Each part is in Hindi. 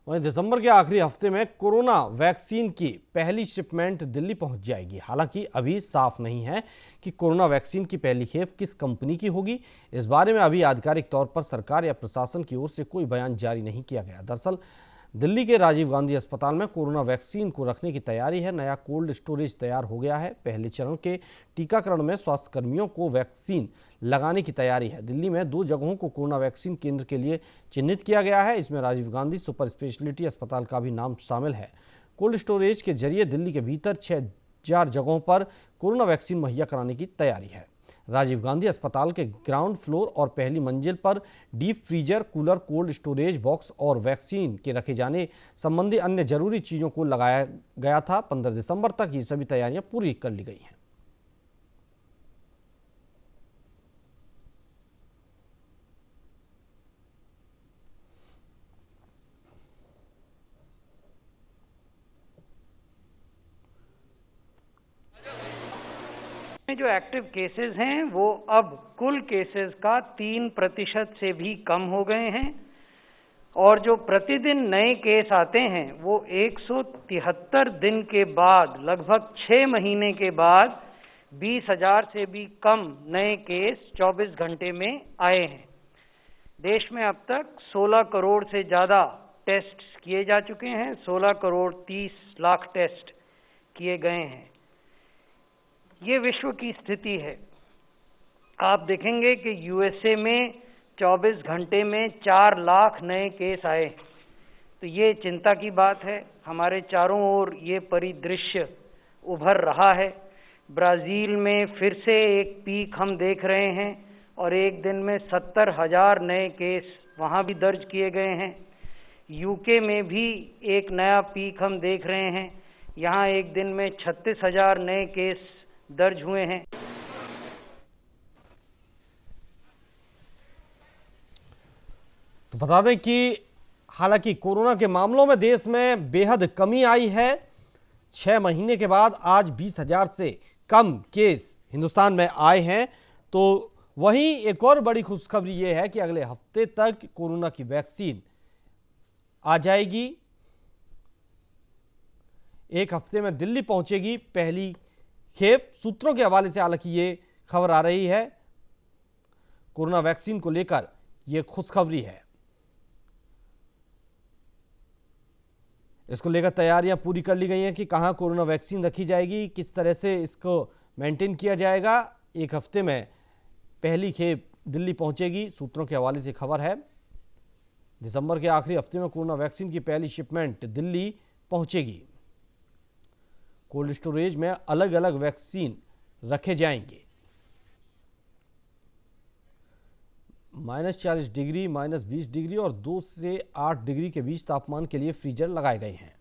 वहीं दिसंबर के आखिरी हफ्ते में कोरोना वैक्सीन की पहली शिपमेंट दिल्ली पहुंच जाएगी। हालांकि अभी साफ नहीं है कि कोरोना वैक्सीन की पहली खेप किस कंपनी की होगी। इस बारे में अभी आधिकारिक तौर पर सरकार या प्रशासन की ओर से कोई बयान जारी नहीं किया गया। दरअसल दिल्ली के राजीव गांधी अस्पताल में कोरोना वैक्सीन को रखने की तैयारी है। नया कोल्ड स्टोरेज तैयार हो गया है। पहले चरण के टीकाकरण में स्वास्थ्य कर्मियों को वैक्सीन लगाने की तैयारी है। दिल्ली में 2 जगहों को कोरोना वैक्सीन केंद्र के लिए चिन्हित किया गया है। इसमें राजीव गांधी सुपर स्पेशलिटी अस्पताल का भी नाम शामिल है। कोल्ड स्टोरेज के जरिए दिल्ली के भीतर 6000 जगहों पर कोरोना वैक्सीन मुहैया कराने की तैयारी है। राजीव गांधी अस्पताल के ग्राउंड फ्लोर और पहली मंजिल पर deep freezer, cooler, cold storage box और वैक्सीन के रखे जाने संबंधी अन्य जरूरी चीजों को लगाया गया था। 15 दिसंबर तक ये सभी तैयारियां पूरी कर ली गई हैं। में जो एक्टिव केसेस हैं वो अब कुल केसेस का 3% से भी कम हो गए हैं और जो प्रतिदिन नए केस आते हैं वो 173 दिन के बाद, लगभग 6 महीने के बाद 20,000 से भी कम नए केस 24 घंटे में आए हैं। देश में अब तक 16 करोड़ से ज़्यादा टेस्ट किए जा चुके हैं। 16 करोड़ 30 लाख टेस्ट किए गए हैं। ये विश्व की स्थिति है। आप देखेंगे कि यूएसए में 24 घंटे में 4 लाख नए केस आए, तो ये चिंता की बात है। हमारे चारों ओर ये परिदृश्य उभर रहा है। ब्राज़ील में फिर से एक पीक हम देख रहे हैं और एक दिन में 70,000 नए केस वहाँ भी दर्ज किए गए हैं। यूके में भी एक नया पीक हम देख रहे हैं। यहाँ एक दिन में 36,000 नए केस दर्ज हुए हैं। तो बता दें कि हालांकि कोरोना के मामलों में देश में बेहद कमी आई है। 6 महीने के बाद आज 20,000 से कम केस हिंदुस्तान में आए हैं। तो वहीं एक और बड़ी खुशखबरी यह है कि अगले हफ्ते तक कोरोना की वैक्सीन आ जाएगी। एक हफ्ते में दिल्ली पहुंचेगी पहली खेप। सूत्रों के हवाले से हालांकि ये खबर आ रही है। कोरोना वैक्सीन को लेकर यह खुशखबरी है। इसको लेकर तैयारियां पूरी कर ली गई हैं कि कहां कोरोना वैक्सीन रखी जाएगी, किस तरह से इसको मेंटेन किया जाएगा। एक हफ्ते में पहली खेप दिल्ली पहुंचेगी। सूत्रों के हवाले से खबर है। दिसंबर के आखिरी हफ्ते में कोरोना वैक्सीन की पहली शिपमेंट दिल्ली पहुंचेगी। कोल्ड स्टोरेज में अलग अलग वैक्सीन रखे जाएंगे। -40 डिग्री, -20 डिग्री और 2 से 8 डिग्री के बीच तापमान के लिए फ्रीजर लगाए गए हैं।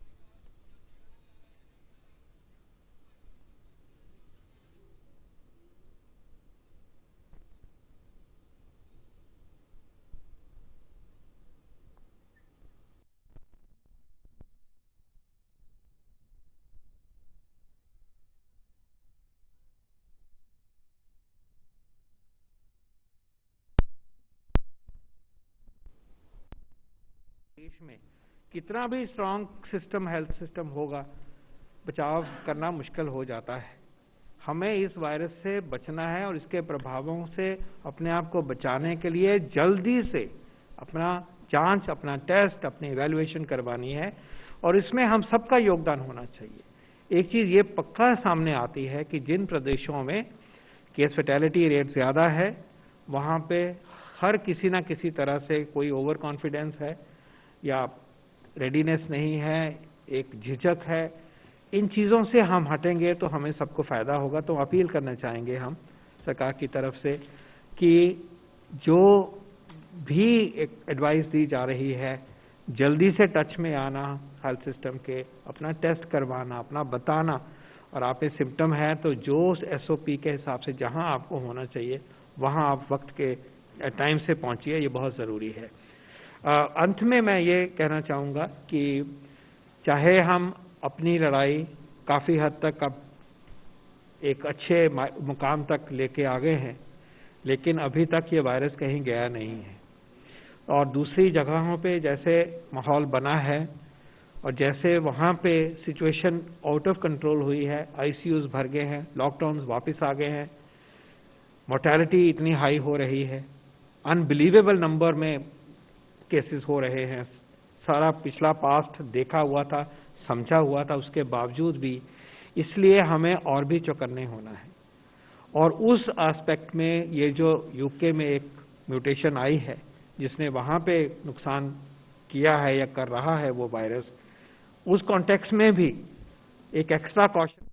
देश में कितना भी स्ट्रांग सिस्टम, हेल्थ सिस्टम होगा, बचाव करना मुश्किल हो जाता है। हमें इस वायरस से बचना है और इसके प्रभावों से अपने आप को बचाने के लिए जल्दी से अपना जांच, अपना टेस्ट, अपनी इवैल्यूएशन करवानी है और इसमें हम सबका योगदान होना चाहिए। एक चीज ये पक्का सामने आती है कि जिन प्रदेशों में केस फैटेलिटी रेट ज्यादा है वहां पे हर किसी ना किसी तरह से कोई ओवर कॉन्फिडेंस है या रेडीनेस नहीं है, एक झिझक है। इन चीजों से हम हटेंगे तो हमें सबको फायदा होगा। तो अपील करना चाहेंगे हम सरकार की तरफ से कि जो भी एक एडवाइस दी जा रही है, जल्दी से टच में आना हेल्थ सिस्टम के, अपना टेस्ट करवाना, अपना बताना, और आप में सिम्टम है तो जो SOP के हिसाब से जहां आपको होना चाहिए वहां आप वक्त के टाइम से पहुंचिए। ये बहुत जरूरी है। अंत में मैं ये कहना चाहूँगा कि चाहे हम अपनी लड़ाई काफ़ी हद तक अब एक अच्छे मुकाम तक लेके आ गए हैं, लेकिन अभी तक ये वायरस कहीं गया नहीं है। और दूसरी जगहों पे जैसे माहौल बना है और जैसे वहाँ पे सिचुएशन आउट ऑफ कंट्रोल हुई है, आईसीयूज भर गए हैं, लॉकडाउन वापस आ गए हैं, मोर्टेलिटी इतनी हाई हो रही है, अनबिलीवेबल नंबर में केसेस हो रहे हैं, सारा पिछला पास्ट देखा हुआ था, समझा हुआ था, उसके बावजूद भी इसलिए हमें और भी चौकन्ने होना है। और उस एस्पेक्ट में ये जो यूके में एक म्यूटेशन आई है जिसने वहाँ पे नुकसान किया है या कर रहा है वो वायरस, उस कॉन्टेक्स्ट में भी एक एक्स्ट्रा कॉशन